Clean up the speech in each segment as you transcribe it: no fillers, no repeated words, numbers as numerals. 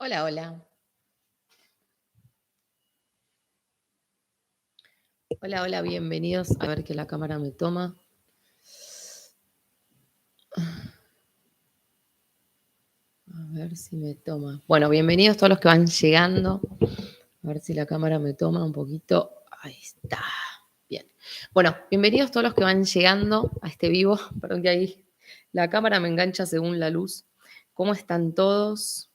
Hola, hola. Hola, hola, bienvenidos. A ver que la cámara me toma. A ver si me toma. Bueno, bienvenidos todos los que van llegando. A ver si la cámara me toma un poquito. Ahí está. Bien. Bueno, bienvenidos todos los que van llegando a este vivo. Perdón que ahí la cámara me engancha según la luz. ¿Cómo están todos?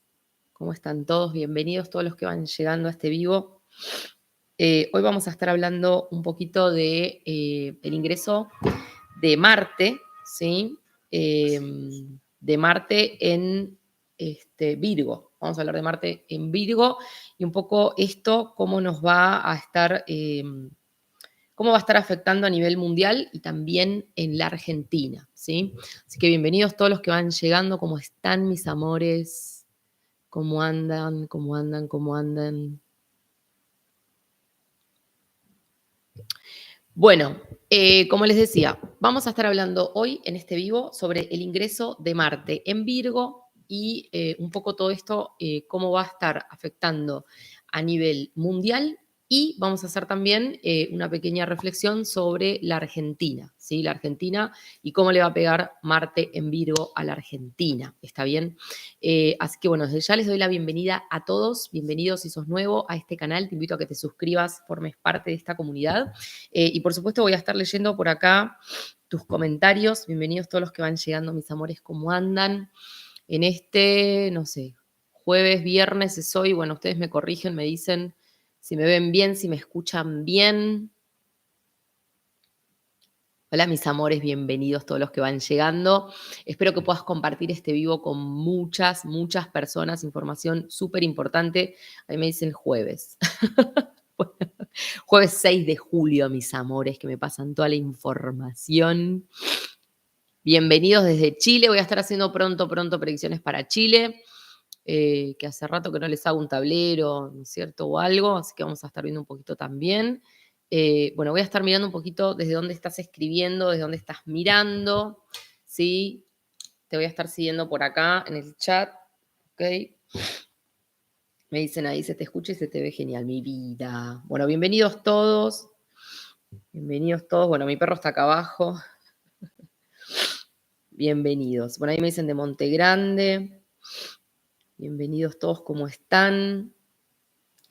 ¿Cómo están todos? Bienvenidos todos los que van llegando a este vivo. Hoy vamos a estar hablando un poquito de el ingreso de Marte, ¿sí? Eh, de Marte en Virgo. Vamos a hablar de Marte en Virgo y un poco esto, cómo nos va a estar, cómo va a estar afectando a nivel mundial y también en la Argentina, ¿sí? Así que bienvenidos todos los que van llegando. ¿Cómo están, mis amores? ¿Cómo andan? ¿Cómo andan? ¿Cómo andan? Bueno, como les decía, vamos a estar hablando hoy en este vivo sobre el ingreso de Marte en Virgo y un poco todo esto, cómo va a estar afectando a nivel mundial. Y vamos a hacer también una pequeña reflexión sobre la Argentina, ¿sí? La Argentina y cómo le va a pegar Marte en Virgo a la Argentina, ¿está bien? Así que bueno, desde ya les doy la bienvenida a todos. Bienvenidos si sos nuevo a este canal. Te invito a que te suscribas, formes parte de esta comunidad. Y por supuesto voy a estar leyendo por acá tus comentarios. Bienvenidos todos los que van llegando, mis amores, ¿cómo andan? En este, no sé, jueves, viernes es hoy. Bueno, ustedes me corrigen, me dicen si me ven bien, si me escuchan bien. Hola, mis amores, bienvenidos todos los que van llegando. Espero que puedas compartir este vivo con muchas, muchas personas. Información súper importante. Ahí me dicen jueves. Jueves 6 de julio, mis amores, que me pasan toda la información. Bienvenidos desde Chile. Voy a estar haciendo pronto predicciones para Chile, que hace rato que no les hago un tablero, ¿no es cierto? O algo, así que vamos a estar viendo un poquito también. Bueno, voy a estar mirando un poquito desde dónde estás escribiendo, desde dónde estás mirando, ¿sí? Te voy a estar siguiendo por acá en el chat, ¿ok? Me dicen ahí, se te escucha y se te ve genial, mi vida. Bueno, bienvenidos todos. Bienvenidos todos. Bueno, mi perro está acá abajo. Bienvenidos. Bueno, ahí me dicen de Monte Grande. Bienvenidos todos, ¿cómo están?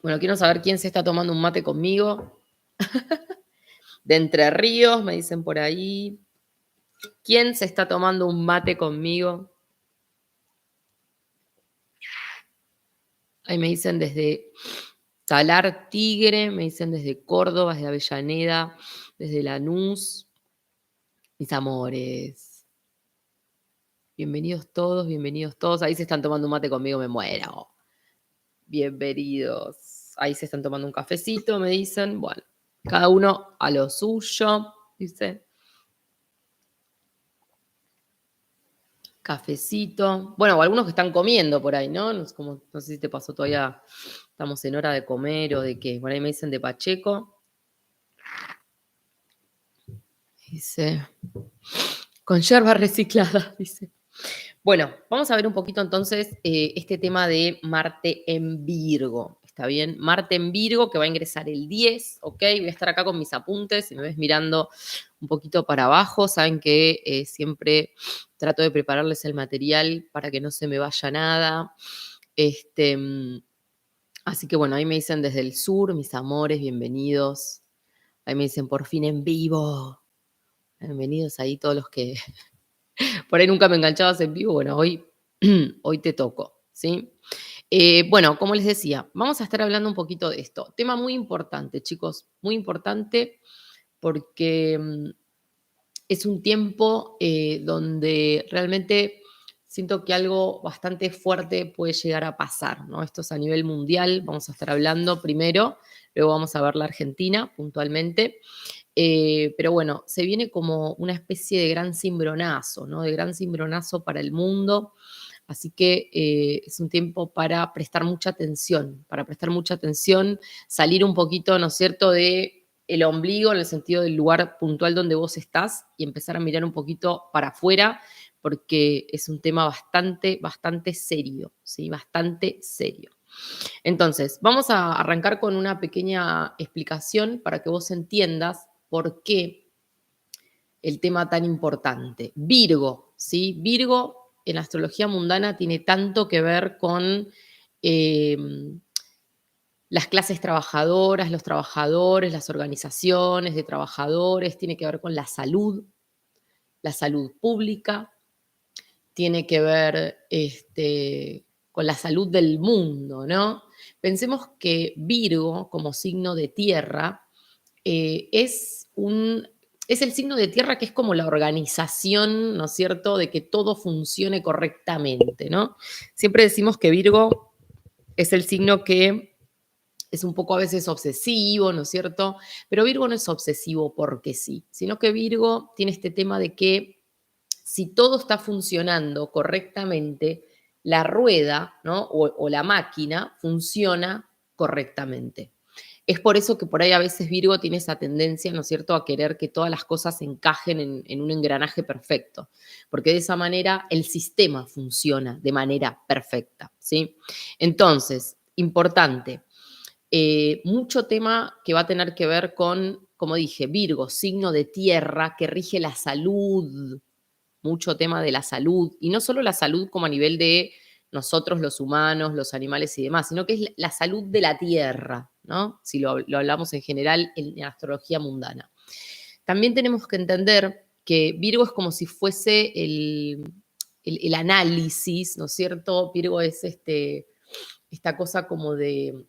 Bueno, quiero saber quién se está tomando un mate conmigo. De Entre Ríos, me dicen por ahí. ¿Quién se está tomando un mate conmigo? Ahí me dicen desde Salar Tigre, me dicen desde Córdoba, desde Avellaneda, desde Lanús. Mis amores. Bienvenidos todos, bienvenidos todos. Ahí se están tomando un mate conmigo, me muero. Bienvenidos. Ahí se están tomando un cafecito, me dicen. Bueno, cada uno a lo suyo, dice. Cafecito. Bueno, o algunos que están comiendo por ahí, ¿no? No sé, no sé si te pasó todavía, estamos en hora de comer o de qué. Por ahí me dicen de Pacheco. Dice, con yerba reciclada, dice. Bueno, vamos a ver un poquito entonces este tema de Marte en Virgo. ¿Está bien? Marte en Virgo que va a ingresar el 10, ¿ok? Voy a estar acá con mis apuntes. Si me ves mirando un poquito para abajo, saben que siempre trato de prepararles el material para que no se me vaya nada. Así que bueno, ahí me dicen desde el sur, mis amores, bienvenidos. Ahí me dicen por fin en vivo. Bienvenidos ahí todos los que por ahí nunca me enganchabas en vivo. Bueno, hoy, hoy te toco, ¿sí? Bueno, como les decía, vamos a estar hablando un poquito de esto. Tema muy importante, chicos, muy importante porque es un tiempo donde realmente siento que algo bastante fuerte puede llegar a pasar, ¿no? Esto es a nivel mundial, vamos a estar hablando primero, luego vamos a ver la Argentina puntualmente. Pero bueno, se viene como una especie de gran cimbronazo, ¿no? De gran cimbronazo para el mundo. Así que es un tiempo para prestar mucha atención, salir un poquito, ¿no es cierto?, de el ombligo en el sentido del lugar puntual donde vos estás y empezar a mirar un poquito para afuera, porque es un tema bastante, bastante serio, ¿sí? Bastante serio. Entonces, vamos a arrancar con una pequeña explicación para que vos entiendas por qué el tema tan importante. Virgo, ¿sí? Virgo en astrología mundana tiene tanto que ver con eh, las clases trabajadoras, los trabajadores, las organizaciones de trabajadores, tiene que ver con la salud pública, tiene que ver con la salud del mundo, ¿no? Pensemos que Virgo, como signo de tierra, es el signo de tierra que es como la organización, ¿no es cierto?, de que todo funcione correctamente, ¿no? Siempre decimos que Virgo es el signo que es un poco a veces obsesivo, ¿no es cierto? Pero Virgo no es obsesivo porque sí, sino que Virgo tiene este tema de que si todo está funcionando correctamente, la rueda, ¿no? o la máquina funciona correctamente. Es por eso que por ahí a veces Virgo tiene esa tendencia, ¿no es cierto?, a querer que todas las cosas encajen en un engranaje perfecto, porque de esa manera el sistema funciona de manera perfecta, ¿sí? Entonces, importante, mucho tema que va a tener que ver con, como dije, Virgo, signo de tierra que rige la salud, mucho tema de la salud, y no solo la salud como a nivel de nosotros los humanos, los animales y demás, sino que es la salud de la tierra, ¿no? Si lo hablamos en general en la astrología mundana. También tenemos que entender que Virgo es como si fuese el análisis, ¿no es cierto? Virgo es esta cosa como de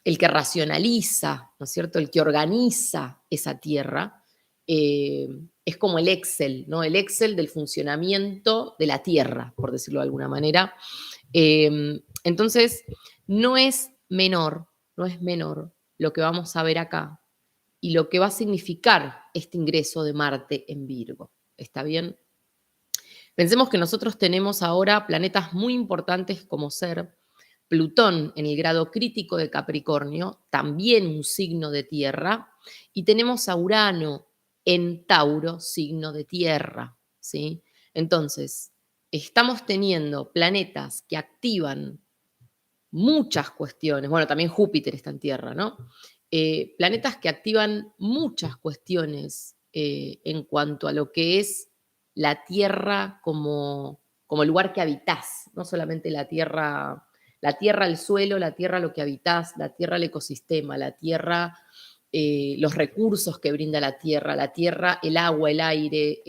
el que racionaliza, ¿no es cierto? El que organiza esa tierra, eh, es como el Excel, ¿no? El Excel del funcionamiento de la tierra, por decirlo de alguna manera. Entonces, no es menor, no es menor lo que vamos a ver acá y lo que va a significar este ingreso de Marte en Virgo. ¿Está bien? Pensemos que nosotros tenemos ahora planetas muy importantes como ser Plutón en el grado crítico de Capricornio, también un signo de tierra, y tenemos a Urano en Tauro, signo de tierra, ¿sí? Entonces, estamos teniendo planetas que activan muchas cuestiones, bueno, también Júpiter está en tierra, ¿no? Planetas que activan muchas cuestiones en cuanto a lo que es la tierra como lugar que habitás, no solamente la tierra, el suelo, la tierra, lo que habitás, la tierra, el ecosistema, la tierra, los recursos que brinda la tierra, el agua, el aire,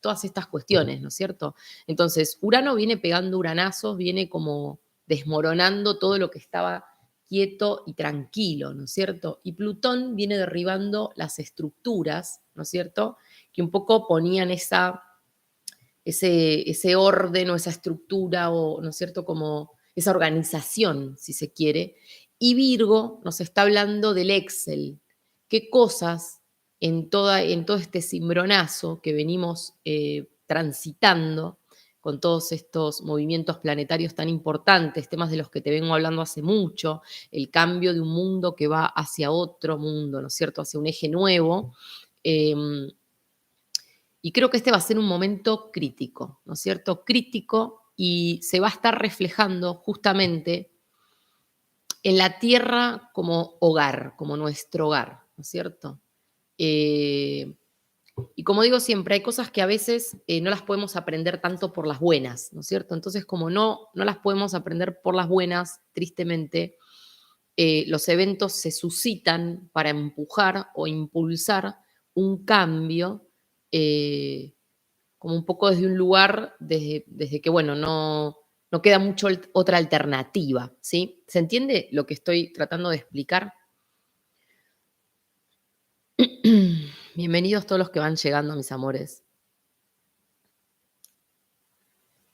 todas estas cuestiones, ¿no es cierto? Entonces, Urano viene pegando uranazos, viene como desmoronando todo lo que estaba quieto y tranquilo, ¿no es cierto? Y Plutón viene derribando las estructuras, ¿no es cierto? Que un poco ponían ese orden o esa estructura o, ¿no es cierto?, como esa organización, si se quiere. Y Virgo nos está hablando del Excel. ¿Qué cosas en todo este cimbronazo que venimos transitando con todos estos movimientos planetarios tan importantes, temas de los que te vengo hablando hace mucho, el cambio de un mundo que va hacia otro mundo, ¿no es cierto?, hacia un eje nuevo. Y creo que este va a ser un momento crítico, ¿no es cierto? Crítico, y se va a estar reflejando justamente en la tierra como hogar, como nuestro hogar, ¿no es cierto? Eh, y como digo siempre, hay cosas que a veces no las podemos aprender tanto por las buenas, ¿no es cierto? Entonces, como no las podemos aprender por las buenas, tristemente, los eventos se suscitan para empujar o impulsar un cambio, eh, como un poco desde un lugar, desde que, bueno, no queda mucho otra alternativa, ¿sí? ¿Se entiende lo que estoy tratando de explicar? Bienvenidos todos los que van llegando, mis amores.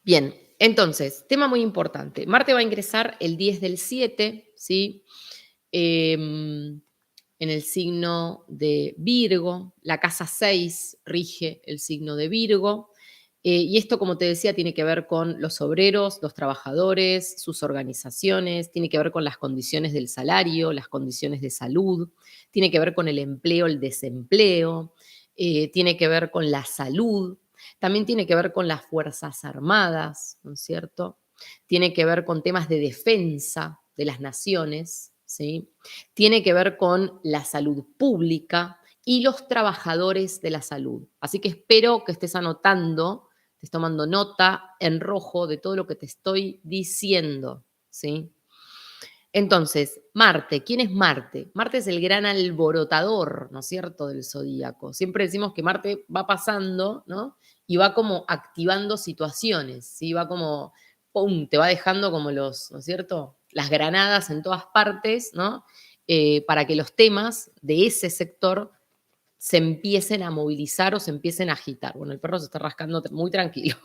Bien, entonces, tema muy importante. Marte va a ingresar el 10 del 7, ¿sí? En el signo de Virgo. La casa 6 rige el signo de Virgo. Y esto, como te decía, tiene que ver con los obreros, los trabajadores, sus organizaciones, tiene que ver con las condiciones del salario, las condiciones de salud, tiene que ver con el empleo, el desempleo, tiene que ver con la salud. También tiene que ver con las Fuerzas Armadas, ¿no es cierto? Tiene que ver con temas de defensa de las naciones, ¿sí? Tiene que ver con la salud pública y los trabajadores de la salud. Así que espero que estés anotando, estés tomando nota en rojo de todo lo que te estoy diciendo, ¿sí? Entonces, Marte, ¿quién es Marte? Marte es el gran alborotador, ¿no es cierto?, del zodíaco. Siempre decimos que Marte va pasando, ¿no? Y va como activando situaciones, ¿sí? Va como, ¡pum!, te va dejando como los, ¿no es cierto?, las granadas en todas partes, ¿no? Para que los temas de ese sector se empiecen a movilizar o se empiecen a agitar. Bueno, el perro se está rascando muy tranquilo.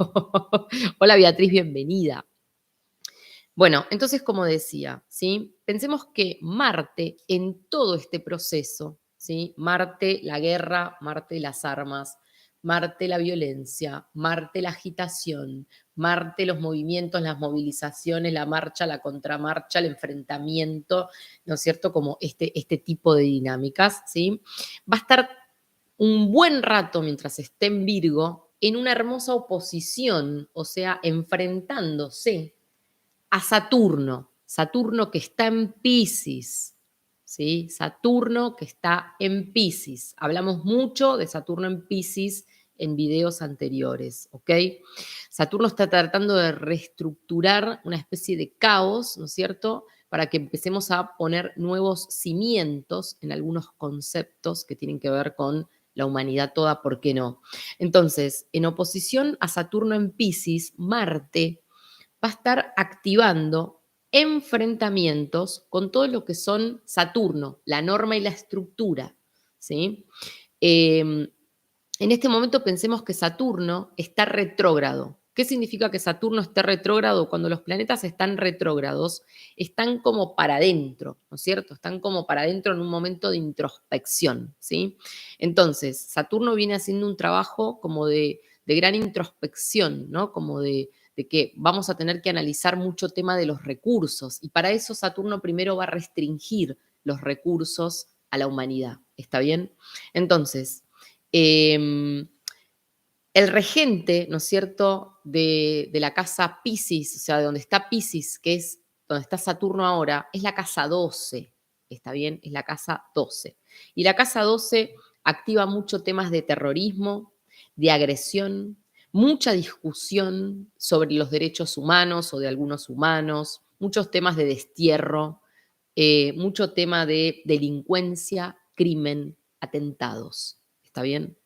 Hola Beatriz, bienvenida. Bueno, entonces, como decía, ¿sí? Pensemos que Marte, en todo este proceso, ¿sí? Marte la guerra, Marte las armas, Marte la violencia, Marte la agitación, Marte los movimientos, las movilizaciones, la marcha, la contramarcha, el enfrentamiento, ¿no es cierto? Como este tipo de dinámicas, ¿sí? Va a estar un buen rato mientras esté en Virgo en una hermosa oposición, o sea, enfrentándose a Saturno, Saturno que está en Piscis, ¿sí? Saturno que está en Piscis. Hablamos mucho de Saturno en Piscis en videos anteriores, ¿ok? Saturno está tratando de reestructurar una especie de caos, ¿no es cierto?, para que empecemos a poner nuevos cimientos en algunos conceptos que tienen que ver con la humanidad toda, ¿por qué no? Entonces, en oposición a Saturno en Piscis, Marte va a estar activando enfrentamientos con todo lo que son Saturno, la norma y la estructura, ¿sí? En este momento pensemos que Saturno está retrógrado. ¿Qué significa que Saturno esté retrógrado? Cuando los planetas están retrógrados, están como para adentro, ¿no es cierto? Están como para adentro en un momento de introspección, ¿sí? Entonces, Saturno viene haciendo un trabajo como de gran introspección, ¿no? Como de que vamos a tener que analizar mucho tema de los recursos y para eso Saturno primero va a restringir los recursos a la humanidad, ¿está bien? Entonces, el regente, ¿no es cierto?, de la casa Piscis, o sea, de donde está Piscis, que es donde está Saturno ahora, es la casa 12, ¿está bien? Es la casa 12. Y la casa 12 activa mucho temas de terrorismo, de agresión, mucha discusión sobre los derechos humanos o de algunos humanos, muchos temas de destierro, mucho tema de delincuencia, crimen, atentados, ¿está bien?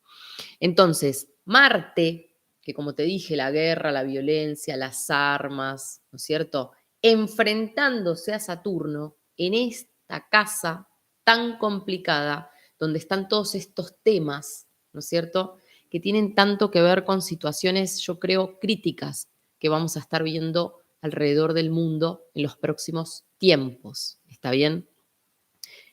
Entonces, Marte, que como te dije, la guerra, la violencia, las armas, ¿no es cierto? Enfrentándose a Saturno en esta casa tan complicada, donde están todos estos temas, ¿no es cierto? Que tienen tanto que ver con situaciones, yo creo, críticas que vamos a estar viendo alrededor del mundo en los próximos tiempos. ¿Está bien?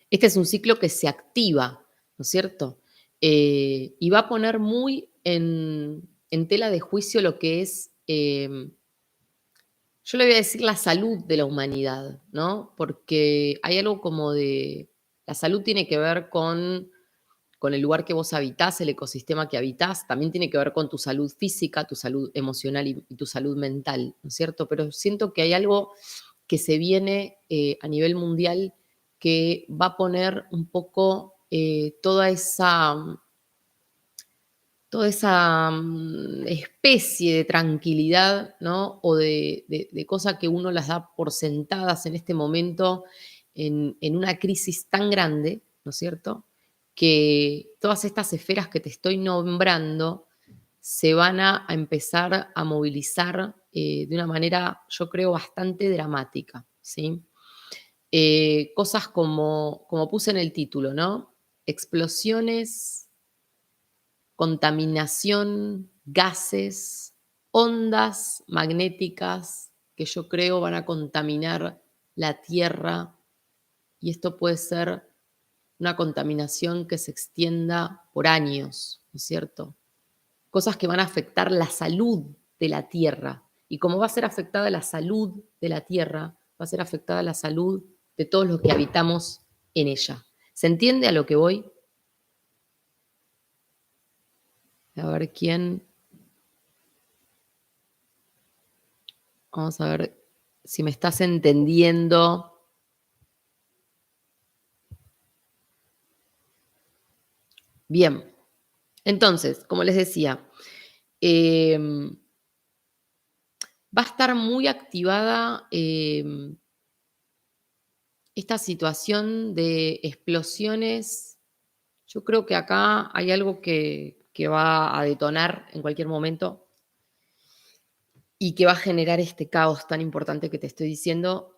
Este es un ciclo que se activa, ¿no es cierto? Y va a poner muy en tela de juicio lo que es, yo le voy a decir la salud de la humanidad, ¿no? Porque hay algo como de, la salud tiene que ver con el lugar que vos habitás, el ecosistema que habitás, también tiene que ver con tu salud física, tu salud emocional y tu salud mental, ¿no es cierto? Pero siento que hay algo que se viene a nivel mundial que va a poner un poco toda esa especie de tranquilidad, ¿no? O de cosas que uno las da por sentadas en este momento en una crisis tan grande, ¿no es cierto? Que todas estas esferas que te estoy nombrando se van a empezar a movilizar de una manera, yo creo, bastante dramática, ¿sí? Cosas como puse en el título, ¿no? Explosiones, contaminación, gases, ondas magnéticas que yo creo van a contaminar la Tierra y esto puede ser una contaminación que se extienda por años, ¿no es cierto? Cosas que van a afectar la salud de la Tierra. Y como va a ser afectada la salud de la Tierra, va a ser afectada la salud de todos los que habitamos en ella. ¿Se entiende a lo que voy? A ver quién. Vamos a ver si me estás entendiendo. Bien, entonces, como les decía, em, va a estar muy activada esta situación de explosiones. Yo creo que acá hay algo que va a detonar en cualquier momento y que va a generar este caos tan importante que te estoy diciendo.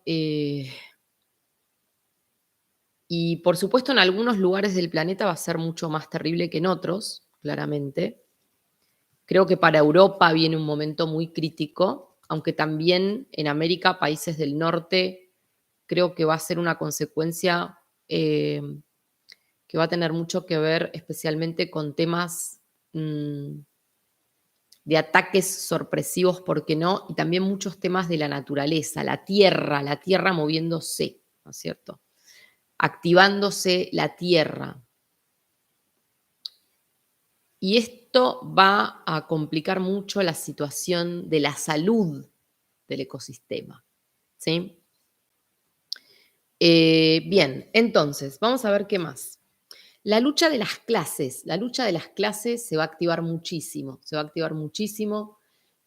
Y por supuesto, en algunos lugares del planeta va a ser mucho más terrible que en otros, claramente. Creo que para Europa viene un momento muy crítico, aunque también en América, países del norte, creo que va a ser una consecuencia eh, que va a tener mucho que ver especialmente con temas mm, de ataques sorpresivos, ¿por qué no? Y también muchos temas de la naturaleza, la tierra moviéndose, ¿no es cierto? Activándose la tierra. Y esto va a complicar mucho la situación de la salud del ecosistema, ¿sí? Bien, entonces, vamos a ver qué más. La lucha de las clases se va a activar muchísimo, se va a activar muchísimo,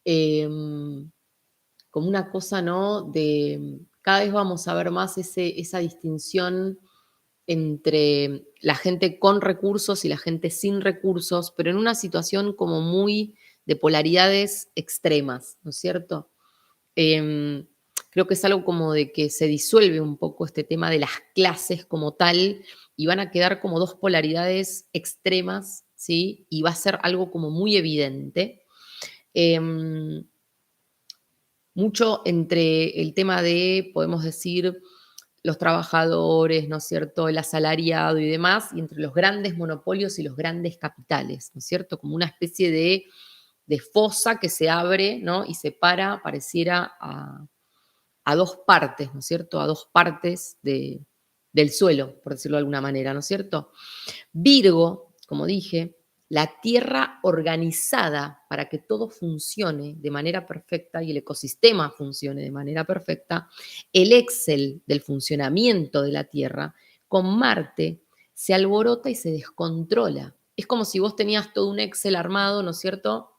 como una cosa, ¿no? De cada vez vamos a ver más esa distinción entre la gente con recursos y la gente sin recursos, pero en una situación como muy de polaridades extremas, ¿no es cierto? Em, Creo que es algo como de que se disuelve un poco este tema de las clases como tal y van a quedar como dos polaridades extremas, ¿sí? Y va a ser algo como muy evidente. Em, Mucho entre el tema de, podemos decir, los trabajadores, ¿no es cierto?, el asalariado y demás, y entre los grandes monopolios y los grandes capitales, ¿no es cierto? Como una especie de fosa que se abre, ¿no? Y separa, pareciera, a dos partes, ¿no es cierto? A dos partes del suelo, por decirlo de alguna manera, ¿no es cierto? Virgo, como dije, la tierra organizada para que todo funcione de manera perfecta y el ecosistema funcione de manera perfecta, el Excel del funcionamiento de la tierra, con Marte se alborota y se descontrola. Es como si vos tenías todo un Excel armado, ¿no es cierto?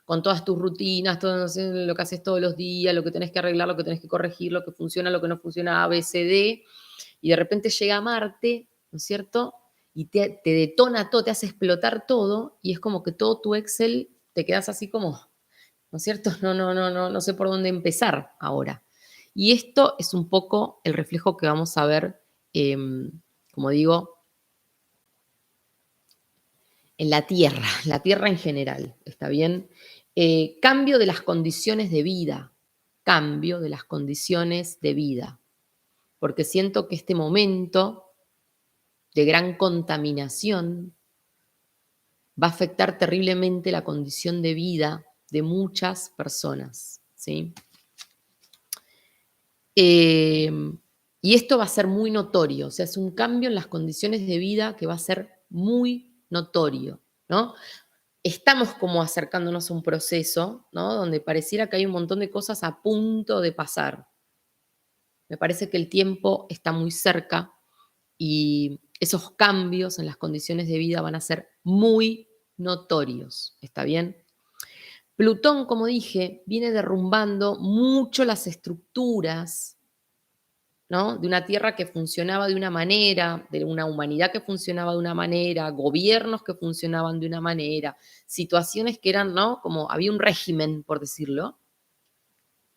Con todas tus rutinas, todo no sé, lo que haces todos los días, lo que tenés que arreglar, lo que tenés que corregir, lo que funciona, lo que no funciona, A, B, C, D, y de repente llega Marte, ¿no es cierto? Y te detona todo, te hace explotar todo, y es como que todo tu Excel te quedas así como, ¿no es cierto? No sé por dónde empezar ahora. Y esto es un poco el reflejo que vamos a ver, como digo, en la tierra en general, ¿está bien? Cambio de las condiciones de vida, cambio de las condiciones de vida, porque siento que este momento de gran contaminación va a afectar terriblemente la condición de vida de muchas personas, ¿sí? Eh, y esto va a ser muy notorio, o sea, es un cambio en las condiciones de vida que va a ser muy notorio, ¿no? Estamos como acercándonos a un proceso, ¿no? Donde pareciera que hay un montón de cosas a punto de pasar. Me parece que el tiempo está muy cerca y esos cambios en las condiciones de vida van a ser muy notorios, ¿está bien? Plutón, como dije, viene derrumbando mucho las estructuras, ¿no? De una Tierra que funcionaba de una manera, de una humanidad que funcionaba de una manera, gobiernos que funcionaban de una manera, situaciones que eran, ¿no? Como había un régimen, por decirlo.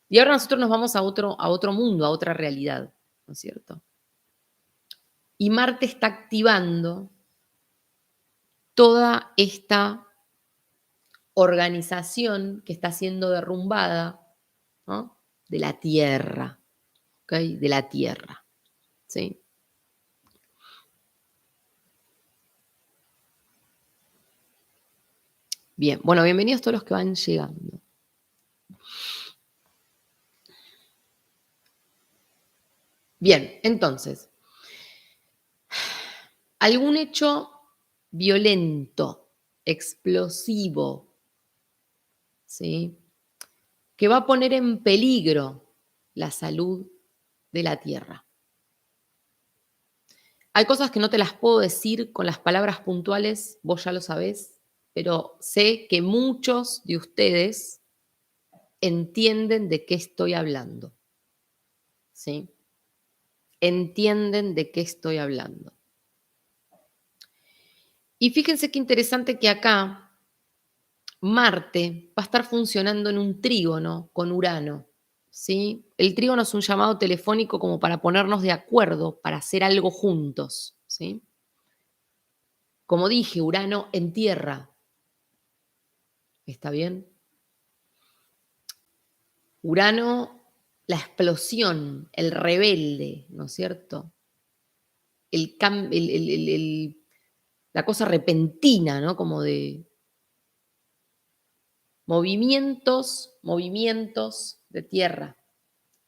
Y ahora nosotros nos vamos a otro mundo, a otra realidad, ¿no es cierto? Y Marte está activando toda esta organización que está siendo derrumbada, ¿no? De la Tierra, ¿ok? De la Tierra, ¿sí? Bien, bueno, bienvenidos todos los que van llegando. Bien, entonces, algún hecho violento, explosivo, ¿sí? que va a poner en peligro la salud de la Tierra. Hay cosas que no te las puedo decir con las palabras puntuales, vos ya lo sabés, pero sé que muchos de ustedes entienden de qué estoy hablando, ¿sí? Entienden de qué estoy hablando. Y fíjense qué interesante que acá Marte va a estar funcionando en un trígono con Urano, ¿sí? El trígono es un llamado telefónico como para ponernos de acuerdo, para hacer algo juntos, ¿sí? Como dije, Urano en tierra, ¿está bien? Urano, la explosión, el rebelde, ¿no es cierto? La cosa repentina, ¿no? Como de movimientos de tierra,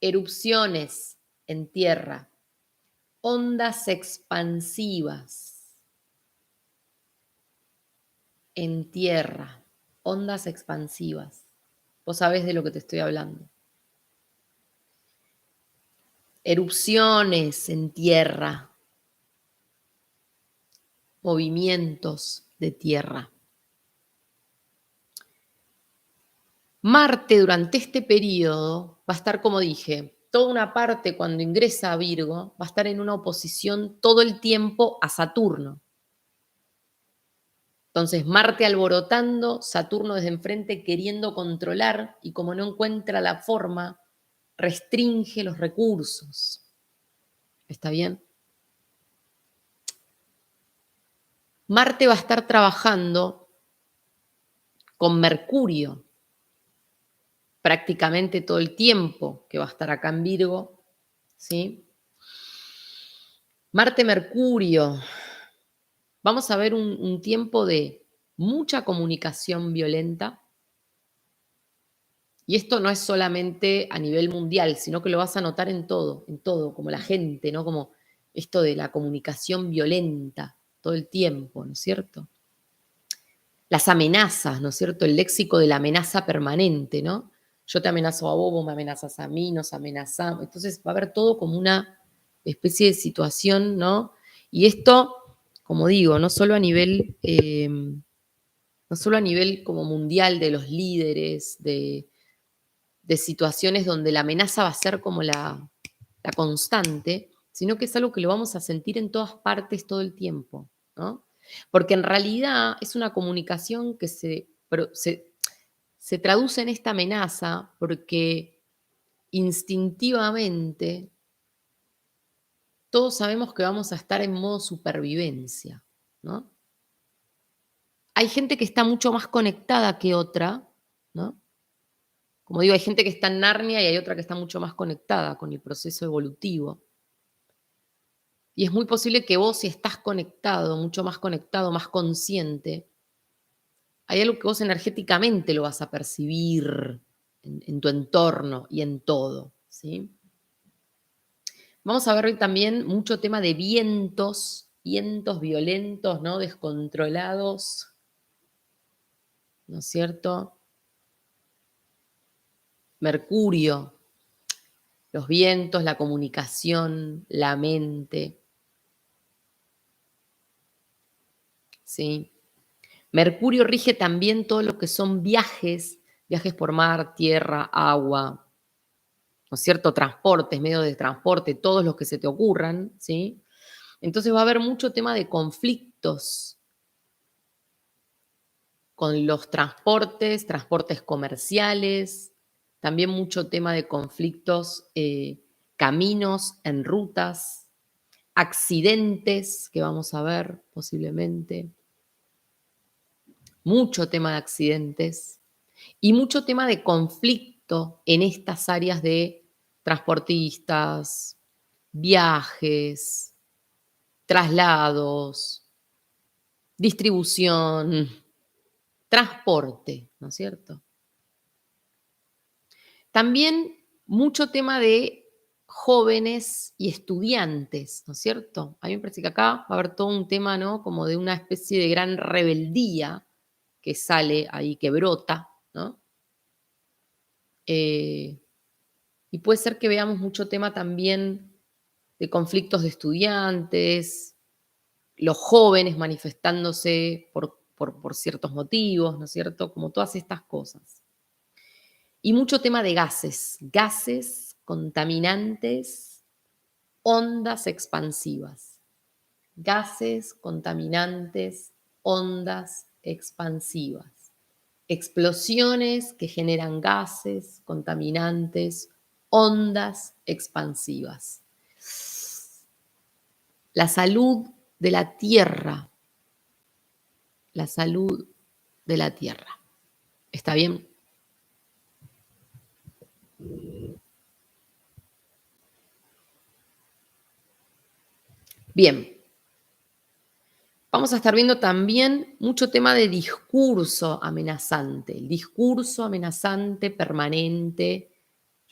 erupciones en tierra, ondas expansivas en tierra, ondas expansivas. Vos sabés de lo que te estoy hablando. Erupciones en tierra, movimientos de tierra. Marte durante este periodo va a estar, como dije, toda una parte cuando ingresa a Virgo va a estar en una oposición todo el tiempo a Saturno. Entonces, Marte alborotando, Saturno desde enfrente queriendo controlar y como no encuentra la forma, restringe los recursos. ¿Está bien? Marte va a estar trabajando con Mercurio prácticamente todo el tiempo que va a estar acá en Virgo, ¿sí? Marte-Mercurio. Vamos a ver un tiempo de mucha comunicación violenta. Y esto no es solamente a nivel mundial, sino que lo vas a notar en todo, como la gente, ¿no? Como esto de la comunicación violenta todo el tiempo, ¿no es cierto? Las amenazas, ¿no es cierto? El léxico de la amenaza permanente, ¿no? Yo te amenazo a vos, vos me amenazas a mí, nos amenazamos. Entonces va a haber todo como una especie de situación, ¿no? Y esto, como digo, no solo a nivel como mundial de los líderes, de situaciones donde la amenaza va a ser como la constante, sino que es algo que lo vamos a sentir en todas partes todo el tiempo, ¿no? Porque en realidad es una comunicación que se traduce en esta amenaza porque instintivamente todos sabemos que vamos a estar en modo supervivencia, ¿no? Hay gente que está mucho más conectada que otra, ¿no? Como digo, hay gente que está en Narnia y hay otra que está mucho más conectada con el proceso evolutivo. Y es muy posible que vos, si estás conectado, mucho más conectado, más consciente, hay algo que vos energéticamente lo vas a percibir en tu entorno y en todo, ¿sí? Vamos a ver hoy también mucho tema de vientos violentos, ¿no? Descontrolados, ¿no es cierto? Mercurio, los vientos, la comunicación, la mente, ¿sí? Mercurio rige también todo lo que son viajes por mar, tierra, agua, ¿no es cierto? Transportes, medios de transporte, todos los que se te ocurran, ¿sí? Entonces va a haber mucho tema de conflictos con los transportes comerciales, también mucho tema de conflictos, caminos en rutas, accidentes que vamos a ver posiblemente, mucho tema de accidentes y mucho tema de conflicto en estas áreas de transportistas, viajes, traslados, distribución, transporte, ¿no es cierto? También mucho tema de jóvenes y estudiantes, ¿no es cierto? A mí me parece que acá va a haber todo un tema, ¿no? Como de una especie de gran rebeldía que sale ahí, que brota, ¿no? Y puede ser que veamos mucho tema también de conflictos de estudiantes, los jóvenes manifestándose por ciertos motivos, ¿no es cierto? Como todas estas cosas. Y mucho tema de gases contaminantes, ondas expansivas. Gases contaminantes, ondas expansivas. Explosiones que generan gases contaminantes, ondas expansivas. La salud de la Tierra. La salud de la Tierra. ¿Está bien? Bien. Vamos a estar viendo también mucho tema de discurso amenazante. El discurso amenazante permanente.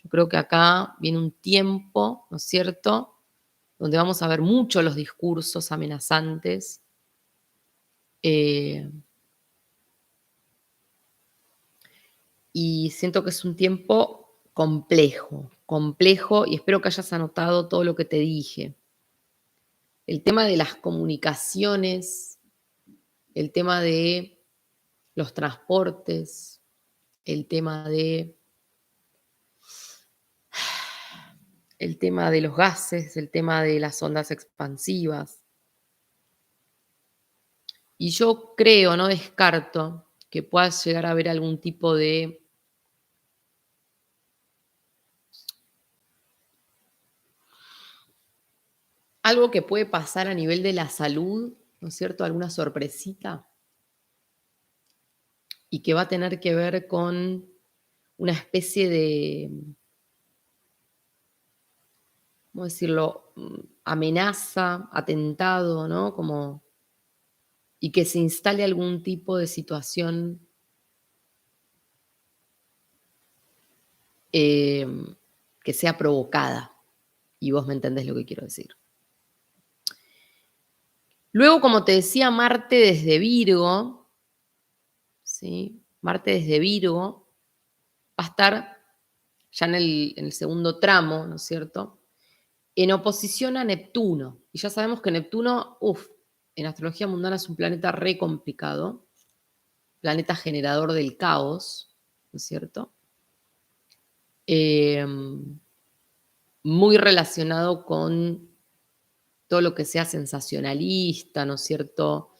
Yo creo que acá viene un tiempo, ¿no es cierto?, donde vamos a ver mucho los discursos amenazantes. Y siento que es un tiempo complejo, y espero que hayas anotado todo lo que te dije. El tema de las comunicaciones, el tema de los transportes, el tema de los gases, el tema de las ondas expansivas. Y yo creo, no descarto, que puedas llegar a haber algún tipo de algo que puede pasar a nivel de la salud, ¿no es cierto? Alguna sorpresita. Y que va a tener que ver con una especie de, ¿cómo decirlo?, amenaza, atentado, ¿no? Como, y que se instale algún tipo de situación que sea provocada. Y vos me entendés lo que quiero decir. Luego, como te decía, Marte desde Virgo, ¿sí? Marte desde Virgo va a estar ya en el segundo tramo, ¿no es cierto?, en oposición a Neptuno. Y ya sabemos que Neptuno, en astrología mundana es un planeta re complicado, planeta generador del caos, ¿no es cierto? Muy relacionado con todo lo que sea sensacionalista, ¿no es cierto?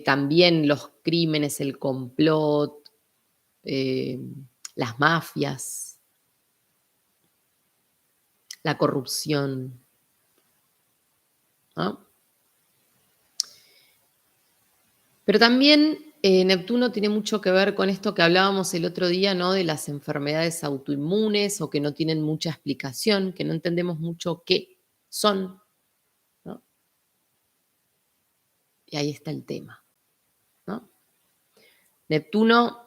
También los crímenes, el complot, las mafias, la corrupción, ¿no? Pero también Neptuno tiene mucho que ver con esto que hablábamos el otro día, ¿no? De las enfermedades autoinmunes o que no tienen mucha explicación, que no entendemos mucho qué son, ¿no? Y ahí está el tema, ¿no? Neptuno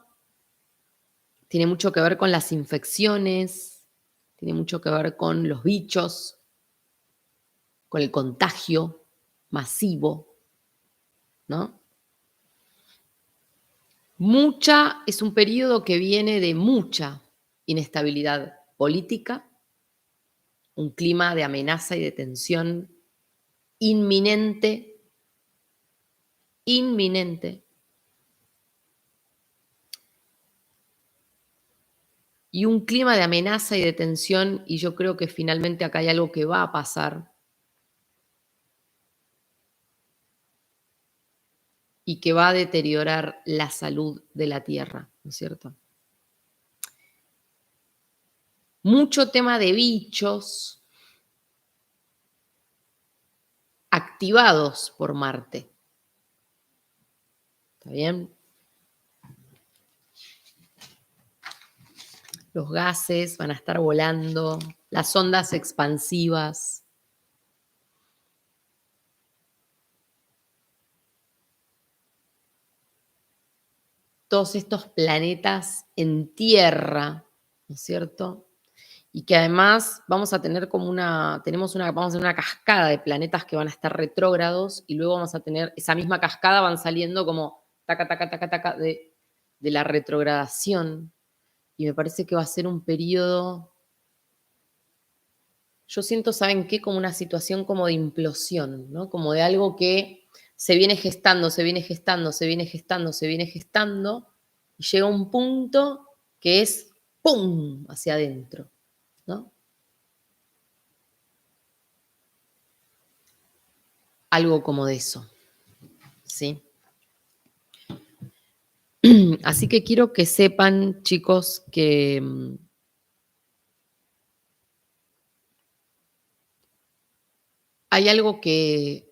tiene mucho que ver con las infecciones, tiene mucho que ver con los bichos, con el contagio masivo, ¿no? Es un periodo que viene de mucha inestabilidad política, un clima de amenaza y de tensión inminente, y un clima de amenaza y de tensión, y yo creo que finalmente acá hay algo que va a pasar y que va a deteriorar la salud de la Tierra, ¿no es cierto? Mucho tema de bichos activados por Marte. ¿Está bien? Los gases van a estar volando, las ondas expansivas. Todos estos planetas en Tierra, ¿no es cierto? Y que además vamos a tener vamos a tener una cascada de planetas que van a estar retrógrados, y luego vamos a tener esa misma cascada, van saliendo como taca, taca, taca, taca de la retrogradación. y me parece que va a ser un periodo, yo siento, ¿saben qué? Como una situación como de implosión, ¿no? Como de algo que se viene gestando, se viene gestando, se viene gestando, se viene gestando, y llega un punto que es ¡pum! Hacia adentro, ¿no? Algo como de eso, ¿sí? Así que quiero que sepan, chicos, que hay algo que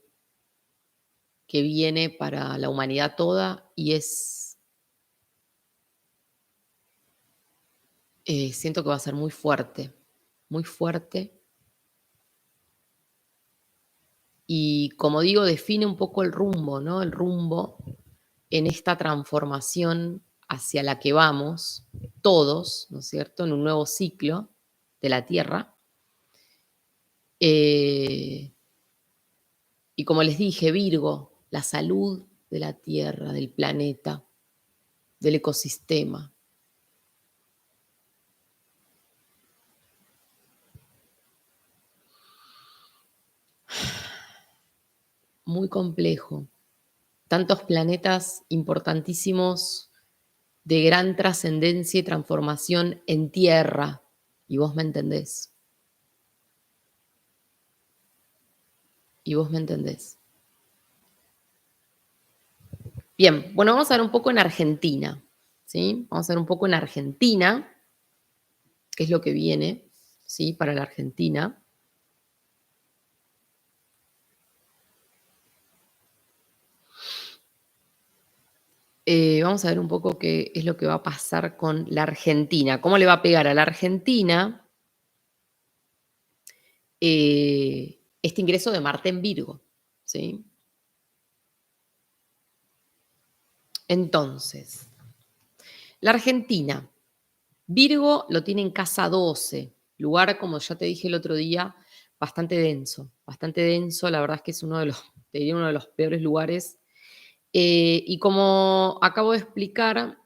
viene para la humanidad toda y es, siento que va a ser muy fuerte. Y como digo, define un poco el rumbo, ¿no? El rumbo en esta transformación hacia la que vamos todos, ¿no es cierto?, en un nuevo ciclo de la Tierra. Eh, y como les dije, Virgo, la salud de la Tierra, del planeta, del ecosistema. Muy complejo. Tantos planetas importantísimos de gran trascendencia y transformación en Tierra. Y vos me entendés. Y vos me entendés. Bien, bueno, vamos a ver un poco en Argentina, ¿sí? Vamos a ver un poco en Argentina, qué es lo que viene, ¿sí? Para la Argentina. Vamos a ver un poco qué es lo que va a pasar con la Argentina, cómo le va a pegar a la Argentina este ingreso de Marte en Virgo, ¿sí? Entonces, la Argentina, Virgo lo tiene en casa 12, lugar, como ya te dije el otro día, bastante denso, la verdad es que es uno de los, te diría, uno de los peores lugares. Y como acabo de explicar,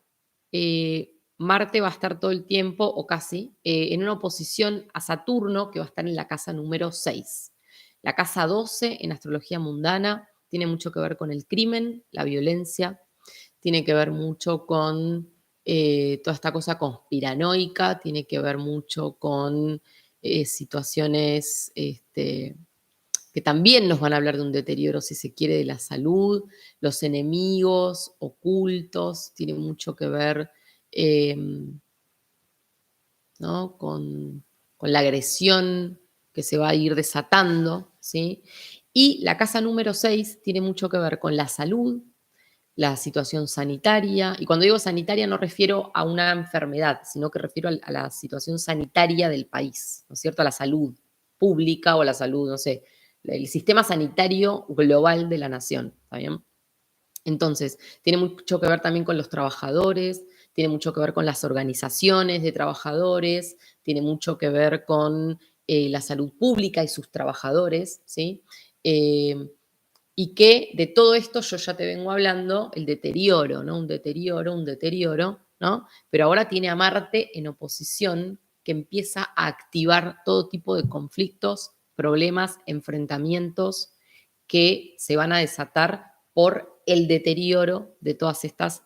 Marte va a estar todo el tiempo, o casi, en una oposición a Saturno, que va a estar en la casa número 6. La casa 12 en astrología mundana tiene mucho que ver con el crimen, la violencia, tiene que ver mucho con toda esta cosa conspiranoica, tiene que ver mucho con situaciones que también nos van a hablar de un deterioro, si se quiere, de la salud, los enemigos ocultos, tiene mucho que ver eh, ¿no? con la agresión que se va a ir desatando, ¿sí? Y la casa número 6 tiene mucho que ver con la salud, la situación sanitaria, y cuando digo sanitaria no refiero a una enfermedad, sino que refiero a la situación sanitaria del país, ¿no es cierto? A la salud pública o la salud, no sé, el sistema sanitario global de la nación, ¿está bien? Entonces, tiene mucho que ver también con los trabajadores, tiene mucho que ver con las organizaciones de trabajadores, tiene mucho que ver con la salud pública y sus trabajadores, ¿sí? Eh, y que de todo esto yo ya te vengo hablando, el deterioro, ¿no? Un deterioro, ¿no? Pero ahora tiene a Marte en oposición que empieza a activar todo tipo de conflictos, problemas, enfrentamientos que se van a desatar por el deterioro de todas estas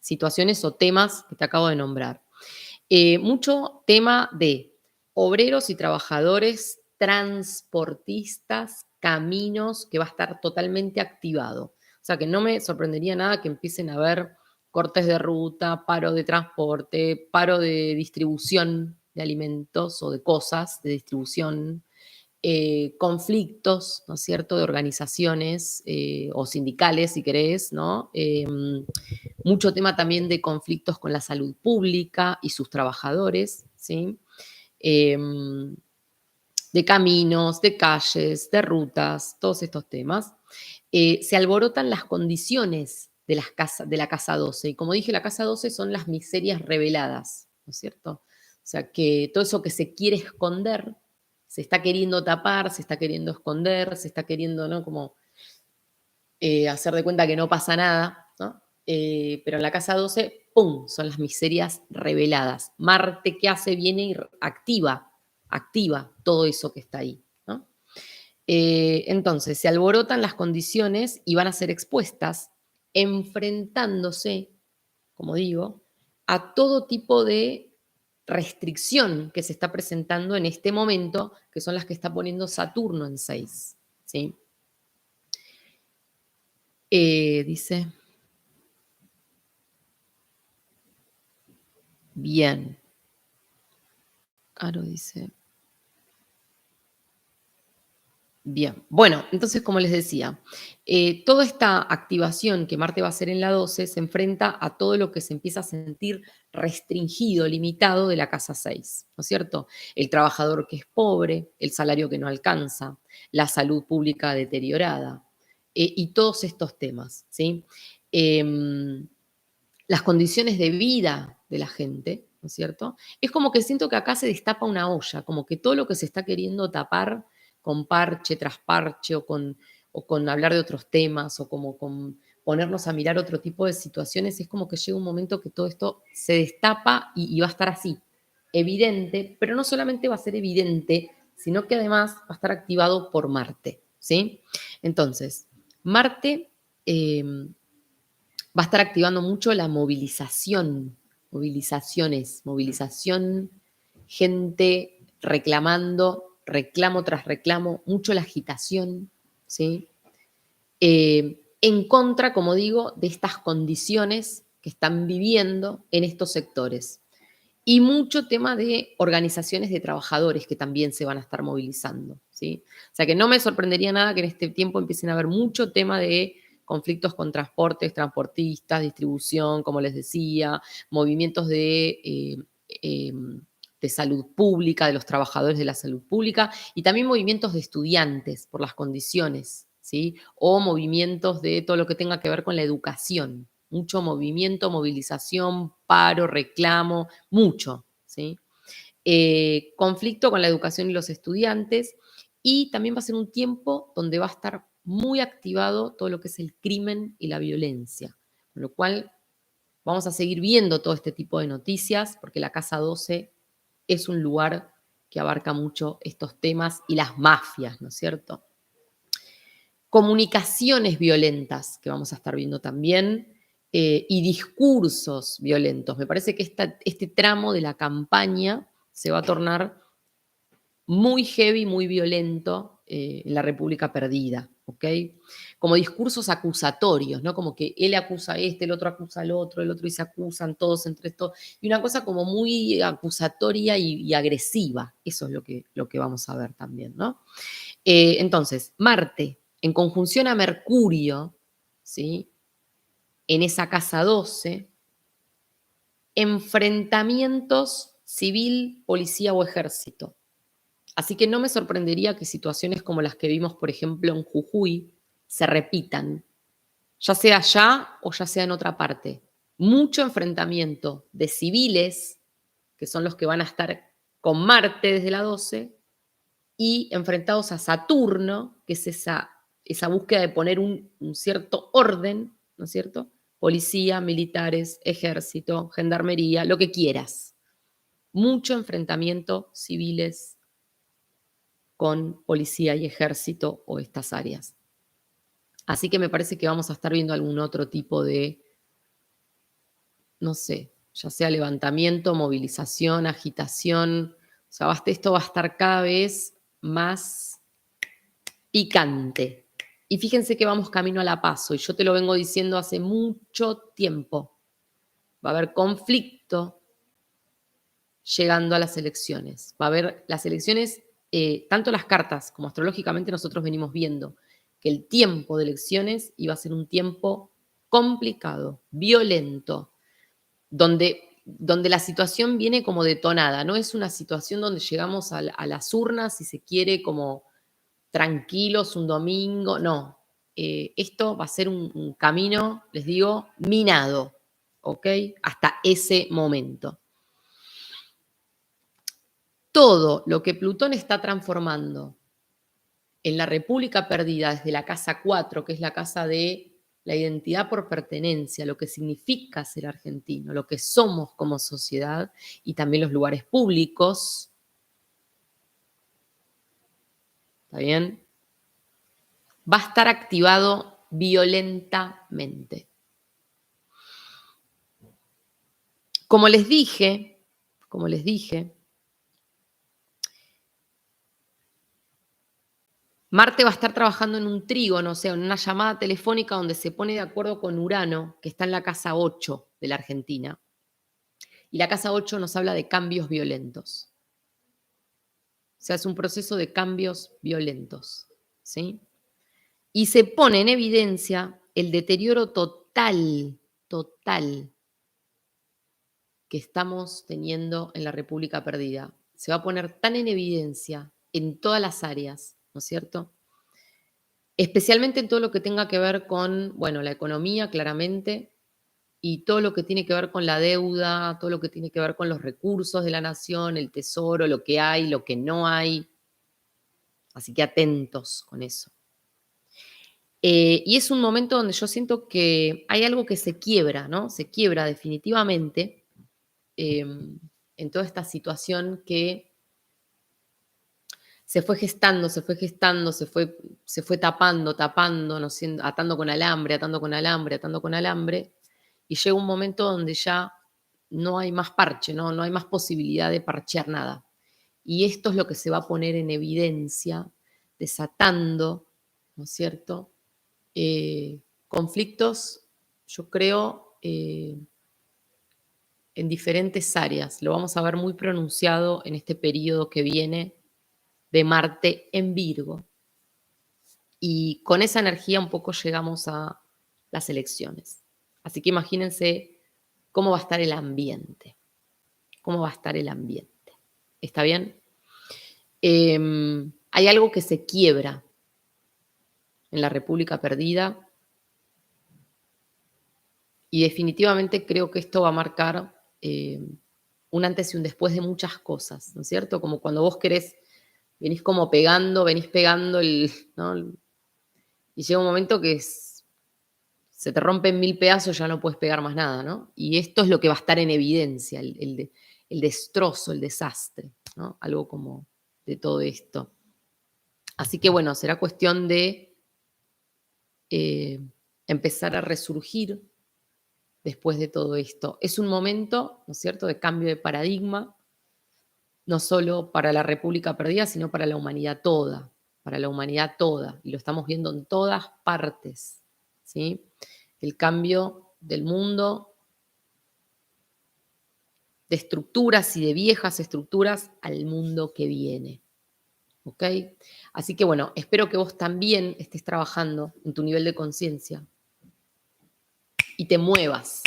situaciones o temas que te acabo de nombrar. Mucho tema de obreros y trabajadores, transportistas, caminos, que va a estar totalmente activado. O sea que no me sorprendería nada que empiecen a haber cortes de ruta, paro de transporte, paro de distribución de alimentos o de cosas, de distribución, conflictos, ¿no es cierto?, de organizaciones o sindicales, si querés, ¿no? Mucho tema también de conflictos con la salud pública y sus trabajadores, ¿sí? Eh, de caminos, de calles, de rutas, todos estos temas. Se alborotan las condiciones de la casa 12. Y como dije, la casa 12 son las miserias reveladas, ¿no es cierto? O sea, que todo eso que se quiere esconder, se está queriendo tapar, se está queriendo esconder, se está queriendo, ¿no? Como hacer de cuenta que no pasa nada, ¿no? Pero en la casa 12 ¡pum!, son las miserias reveladas. Marte, ¿qué hace? Viene y activa todo eso que está ahí, ¿no? Entonces, se alborotan las condiciones y van a ser expuestas, enfrentándose, como digo, a todo tipo de restricción que se está presentando en este momento, que son las que está poniendo Saturno en 6, ¿sí? Dice, bien, Caro dice, bien. Bueno, entonces, como les decía, toda esta activación que Marte va a hacer en la 12 se enfrenta a todo lo que se empieza a sentir restringido, limitado de la casa 6, ¿no es cierto? El trabajador que es pobre, el salario que no alcanza, la salud pública deteriorada, y todos estos temas, ¿sí? Em, las condiciones de vida de la gente, ¿no es cierto? Es como que siento que acá se destapa una olla, como que todo lo que se está queriendo tapar con parche tras parche o con hablar de otros temas o como con ponernos a mirar otro tipo de situaciones, es como que llega un momento que todo esto se destapa y va a estar así, evidente, pero no solamente va a ser evidente, sino que además va a estar activado por Marte, ¿sí? Entonces, Marte va a estar activando mucho la movilización, gente reclamando, reclamo tras reclamo, mucho la agitación, ¿sí? En contra, como digo, de estas condiciones que están viviendo en estos sectores. Y mucho tema de organizaciones de trabajadores que también se van a estar movilizando, ¿sí? O sea que no me sorprendería nada que en este tiempo empiecen a haber mucho tema de conflictos con transportes, transportistas, distribución, como les decía, movimientos de salud pública, de los trabajadores de la salud pública, y también movimientos de estudiantes por las condiciones, ¿sí? O movimientos de todo lo que tenga que ver con la educación. Mucho movimiento, movilización, paro, reclamo, mucho, ¿sí? Conflicto con la educación y los estudiantes, y también va a ser un tiempo donde va a estar muy activado todo lo que es el crimen y la violencia, con lo cual vamos a seguir viendo todo este tipo de noticias, porque la Casa 12 es un lugar que abarca mucho estos temas y las mafias, ¿no es cierto? Comunicaciones violentas que vamos a estar viendo también, y discursos violentos. Me parece que este tramo de la campaña se va a tornar muy heavy, muy violento, en la República Perdida, ¿ok? Como discursos acusatorios, ¿no? Como que él acusa a este, el otro acusa al otro, el otro y se acusan todos entre estos, y una cosa como muy acusatoria y agresiva. Eso es lo que vamos a ver también, ¿no? Entonces, Marte, en conjunción a Mercurio, ¿sí? En esa casa 12, enfrentamientos civil, policía o ejército. Así que no me sorprendería que situaciones como las que vimos, por ejemplo, en Jujuy, se repitan, ya sea allá o ya sea en otra parte. Mucho enfrentamiento de civiles, que son los que van a estar con Marte desde la 12, y enfrentados a Saturno, que es esa búsqueda de poner un cierto orden, ¿no es cierto? Policía, militares, ejército, gendarmería, lo que quieras. Mucho enfrentamiento civiles con policía y ejército o estas áreas. Así que me parece que vamos a estar viendo algún otro tipo de, no sé, ya sea levantamiento, movilización, agitación. O sea, esto va a estar cada vez más picante. Y fíjense que vamos camino a la paso, y yo te lo vengo diciendo hace mucho tiempo. Va a haber conflicto llegando a las elecciones. Va a haber las elecciones, tanto las cartas como astrológicamente nosotros venimos viendo que el tiempo de elecciones iba a ser un tiempo complicado, violento, donde la situación viene como detonada. No es una situación donde llegamos a las urnas, si se quiere, como tranquilos un domingo, no. Esto va a ser un camino, les digo, minado, ¿ok? Hasta ese momento. Todo lo que Plutón está transformando en la República Perdida desde la casa 4, que es la casa de la identidad por pertenencia, lo que significa ser argentino, lo que somos como sociedad y también los lugares públicos. ¿Está bien? Va a estar activado violentamente. Como les dije, Marte va a estar trabajando en un trígono, o sea, en una llamada telefónica donde se pone de acuerdo con Urano, que está en la casa 8 de la Argentina. Y la casa 8 nos habla de cambios violentos. O sea, es un proceso de cambios violentos, ¿sí? Y se pone en evidencia el deterioro total que estamos teniendo en la República Perdida. Se va a poner tan en evidencia en todas las áreas, ¿no es cierto? Especialmente en todo lo que tenga que ver con, bueno, la economía, claramente, y todo lo que tiene que ver con la deuda, todo lo que tiene que ver con los recursos de la nación, el tesoro, lo que hay, lo que no hay. Así que atentos con eso. Y es un momento donde yo siento que hay algo que se quiebra, ¿no? Se quiebra definitivamente en toda esta situación que se fue gestando, se fue tapando, ¿no? Atando con alambre, atando con alambre, atando con alambre, y llega un momento donde ya no hay más parche, ¿no? No hay más posibilidad de parchear nada. Y esto es lo que se va a poner en evidencia, desatando, ¿no es cierto? Conflictos, yo creo, en diferentes áreas. Lo vamos a ver muy pronunciado en este periodo que viene de Marte en Virgo. Y con esa energía un poco llegamos a las elecciones. Así que imagínense cómo va a estar el ambiente. ¿Cómo va a estar el ambiente? ¿Está bien? Hay algo que se quiebra en la República Perdida y definitivamente creo que esto va a marcar un antes y un después de muchas cosas, ¿no es cierto? Como cuando vos querés, venís pegando ¿no? Y llega un momento que se te rompen 1000 pedazos, ya no puedes pegar más nada, ¿no? Y esto es lo que va a estar en evidencia, el destrozo, el desastre, ¿no? Algo como de todo esto. Así que bueno, será cuestión de empezar a resurgir después de todo esto. Es un momento, ¿no es cierto?, de cambio de paradigma, no solo para la República Perdida, sino para la humanidad toda, y lo estamos viendo en todas partes, ¿sí? El cambio del mundo, de estructuras y de viejas estructuras al mundo que viene, ¿ok? Así que bueno, espero que vos también estés trabajando en tu nivel de conciencia y te muevas,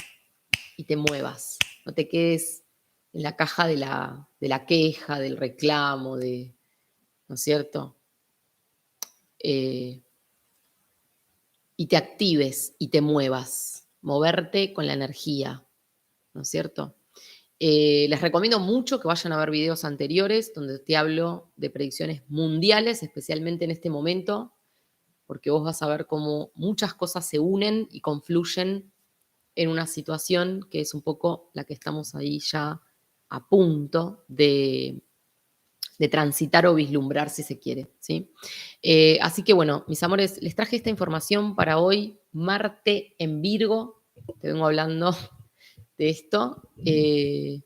no te quedes en la caja de la queja, del reclamo, ¿no es cierto? Y te actives y te muevas, moverte con la energía, ¿no es cierto? Les recomiendo mucho que vayan a ver videos anteriores donde te hablo de predicciones mundiales, especialmente en este momento, porque vos vas a ver cómo muchas cosas se unen y confluyen en una situación que es un poco la que estamos ahí ya a punto de transitar o vislumbrar, si se quiere, ¿sí? Así que bueno, mis amores, les traje esta información para hoy, Marte en Virgo, te vengo hablando de esto, y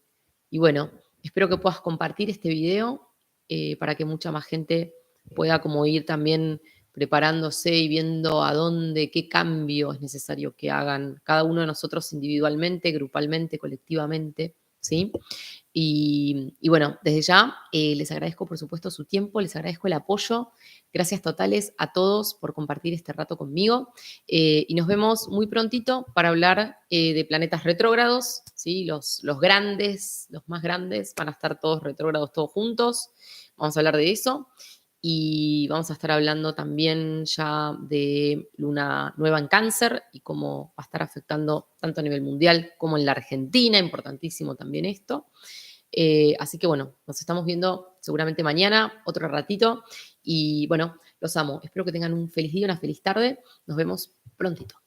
bueno, espero que puedas compartir este video para que mucha más gente pueda como ir también preparándose y viendo a dónde, qué cambio es necesario que hagan cada uno de nosotros individualmente, grupalmente, colectivamente, ¿sí? Y bueno, desde ya les agradezco por supuesto su tiempo, les agradezco el apoyo. Gracias totales a todos por compartir este rato conmigo. Y nos vemos muy prontito para hablar de planetas retrógrados, ¿sí? Los grandes, los más grandes, van a estar todos retrógrados, todos juntos. Vamos a hablar de eso. Y vamos a estar hablando también ya de luna nueva en Cáncer y cómo va a estar afectando tanto a nivel mundial como en la Argentina, importantísimo también esto. Así que bueno, nos estamos viendo seguramente mañana, otro ratito. Y bueno, los amo. Espero que tengan un feliz día, una feliz tarde. Nos vemos prontito.